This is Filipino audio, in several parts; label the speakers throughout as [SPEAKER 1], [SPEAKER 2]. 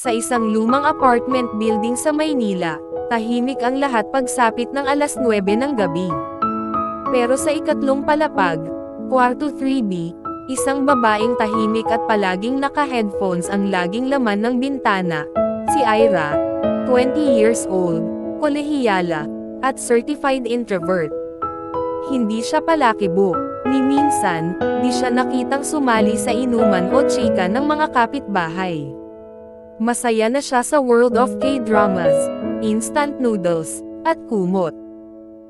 [SPEAKER 1] Sa isang lumang apartment building sa Maynila, tahimik ang lahat pagsapit ng 9:00 ng gabi. Pero sa ikatlong palapag, kwarto 3B, isang babaeng tahimik at palaging naka-headphones ang laging laman ng bintana, si Ira, 20 years old, kolehiyala, at certified introvert. Hindi siya palakibo, ni minsan, di siya nakitang sumali sa inuman o chika ng mga kapitbahay. Masaya na siya sa world of K-dramas, instant noodles, at kumot.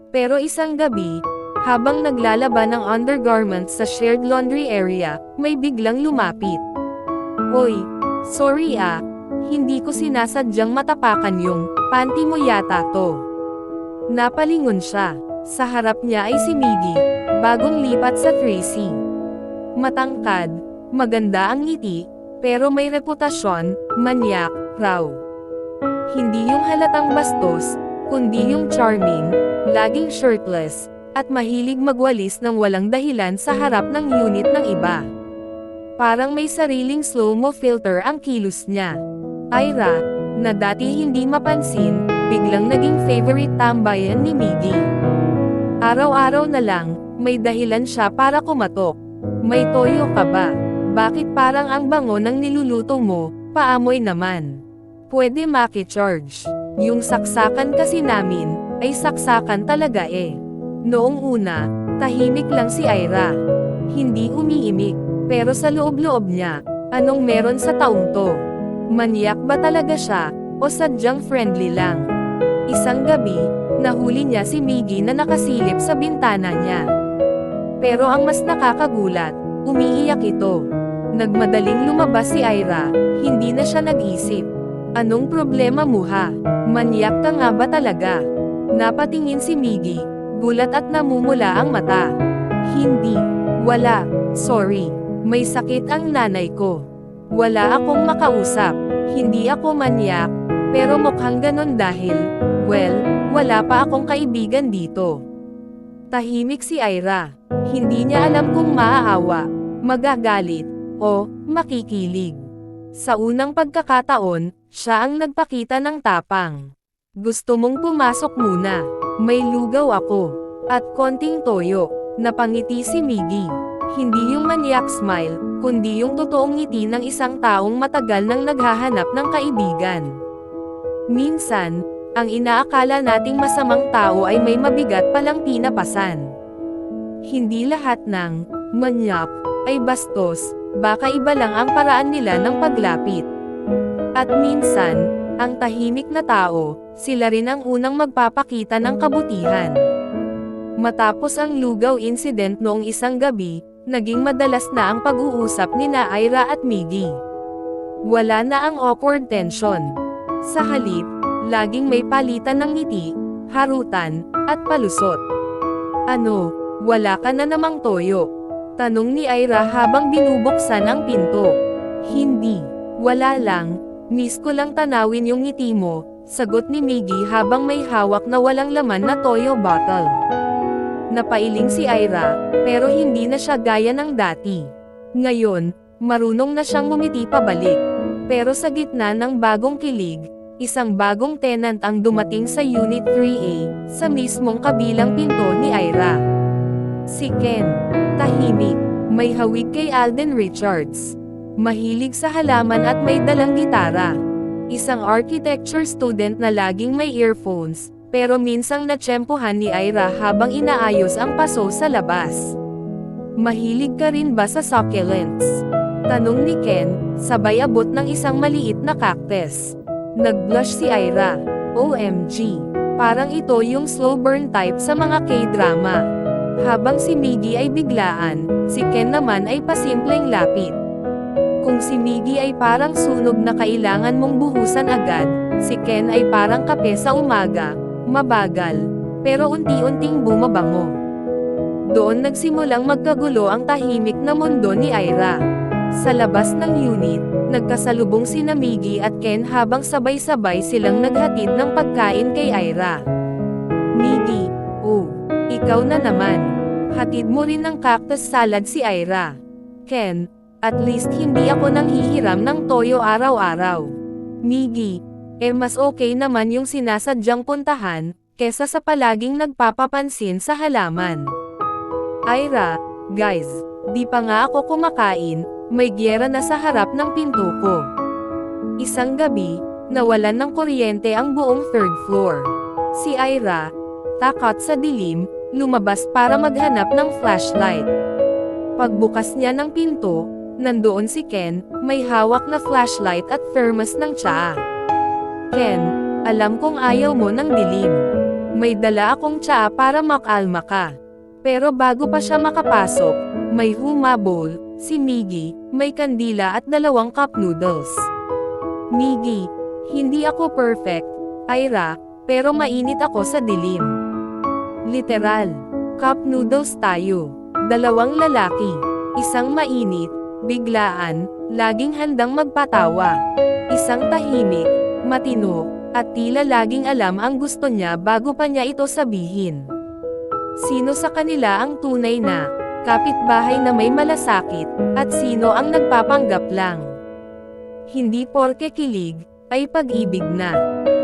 [SPEAKER 1] Pero isang gabi, habang naglalaba ng undergarments sa shared laundry area, may biglang lumapit. "Oy, sorry hindi ko sinasadyang matapakan yung panty mo yata to." Napalingon siya. Sa harap niya ay si Miggy, bagong lipat sa 3C. Matangkad, maganda ang ngiti, pero may reputasyon, manyak, raw. Hindi yung halatang bastos, kundi yung charming, laging shirtless, at mahilig magwalis ng walang dahilan sa harap ng unit ng iba. Parang may sariling slow-mo filter ang kilos niya. Ira, na dati hindi mapansin, biglang naging favorite tambayan ni Miggy. Araw-araw na lang, may dahilan siya para kumatok. "May toyo ka ba? Bakit parang ang bango ng niluluto mo, paamoy naman? Pwede maki-charge. Yung saksakan kasi namin, ay saksakan talaga eh." Noong una, tahimik lang si Ira. Hindi umiimik, pero sa loob-loob niya, anong meron sa taong to? Manyak ba talaga siya, o sadyang friendly lang? Isang gabi, nahuli niya si Miggy na nakasilip sa bintana niya. Pero ang mas nakakagulat, umiiyak ito. Nagmadaling lumabas si Ira, hindi na siya nag-isip. "Anong problema mo ha? Manyak ka nga ba talaga?" Napatingin si Miggy, gulat at namumula ang mata. "Hindi. Wala. Sorry. May sakit ang nanay ko. Wala akong makausap. Hindi ako manyak, pero mukhang ganon dahil, well, wala pa akong kaibigan dito." Tahimik si Ira. Hindi niya alam kung maaawa, magagalit, o makikilig. Sa unang pagkakataon, siya ang nagpakita ng tapang. "Gusto mong pumasok muna? May lugaw ako. At konting toyo." Napangiti si Miggy. Hindi yung manyak smile, kundi yung totoong ngiti ng isang taong matagal nang naghahanap ng kaibigan. Minsan, ang inaakala nating masamang tao ay may mabigat palang tinapasan. Hindi lahat ng manyak ay bastos, baka iba lang ang paraan nila ng paglapit. At minsan, ang tahimik na tao, sila rin ang unang magpapakita ng kabutihan. Matapos ang lugaw incident noong isang gabi, naging madalas na ang pag-uusap nina Ira at Miggy. Wala na ang awkward tension. Sa halip, laging may palitan ng ngiti, harutan, at palusot. "Ano, wala ka na namang toyo?" tanong ni Ira habang binubuksan ang pinto. "Hindi. Wala lang. Miss ko lang tanawin yung ngiti mo," sagot ni Miggy habang may hawak na walang laman na toyo bottle. Napailing si Ira, pero hindi na siya gaya ng dati. Ngayon, marunong na siyang ngumiti pabalik. Pero sa gitna ng bagong kilig, isang bagong tenant ang dumating sa Unit 3A, sa mismong kabilang pinto ni Ira. Si Ken. Tahimik, may hawig kay Alden Richards. Mahilig sa halaman at may dalang gitara. Isang architecture student na laging may earphones, pero minsang natsyempohan ni Ira habang inaayos ang paso sa labas. "Mahilig ka rin ba sa succulents?" tanong ni Ken, sabay abot ng isang maliit na cactus. Nag-blush si Ira. OMG. Parang ito yung slow burn type sa mga K-drama. Habang si Miggy ay biglaan, si Ken naman ay pasimpleng lapit. Kung si Miggy ay parang sunog na kailangan mong buhusan agad, si Ken ay parang kape sa umaga, mabagal, pero unti-unting bumabango. Doon nagsimulang magkagulo ang tahimik na mundo ni Ira. Sa labas ng unit, nagkasalubong sina Miggy at Ken habang sabay-sabay silang naghatid ng pagkain kay Ira. "Miggy, oh, ikaw na naman. Hatid mo rin ng cactus salad si Ira." "Ken, at least hindi ako nanghihiram ng toyo araw-araw." Miggy, mas okay naman yung sinasadyang puntahan, kesa sa palaging nagpapapansin sa halaman. Ira, guys, di pa nga ako kumakain, may gyera na sa harap ng pinto ko. Isang gabi, nawalan ng kuryente ang buong third floor. Si Ira, takot sa dilim, lumabas para maghanap ng flashlight. Pagbukas niya ng pinto, nandoon si Ken, may hawak na flashlight at thermos ng tsaa. Ken, alam kong ayaw mo ng dilim. May dala akong tsaa para makalma ka. Pero bago pa siya makapasok, may humabol, si Miggy, may kandila at 2 cup noodles. Miggy, hindi ako perfect, Ira, pero mainit ako sa dilim. Literal, cup noodles tayo. 2 lalaki, isang mainit, biglaan, laging handang magpatawa. Isang tahimik, matino, at tila laging alam ang gusto niya bago pa niya ito sabihin. Sino sa kanila ang tunay na kapitbahay na may malasakit, at sino ang nagpapanggap lang? Hindi porke kilig ay pag-ibig na.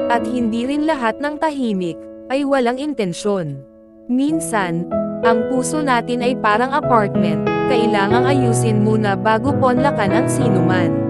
[SPEAKER 1] At hindi rin lahat ng tahimik ay walang intensyon. Minsan, ang puso natin ay parang apartment, kailangang ayusin muna bago ponlakan ang sinuman.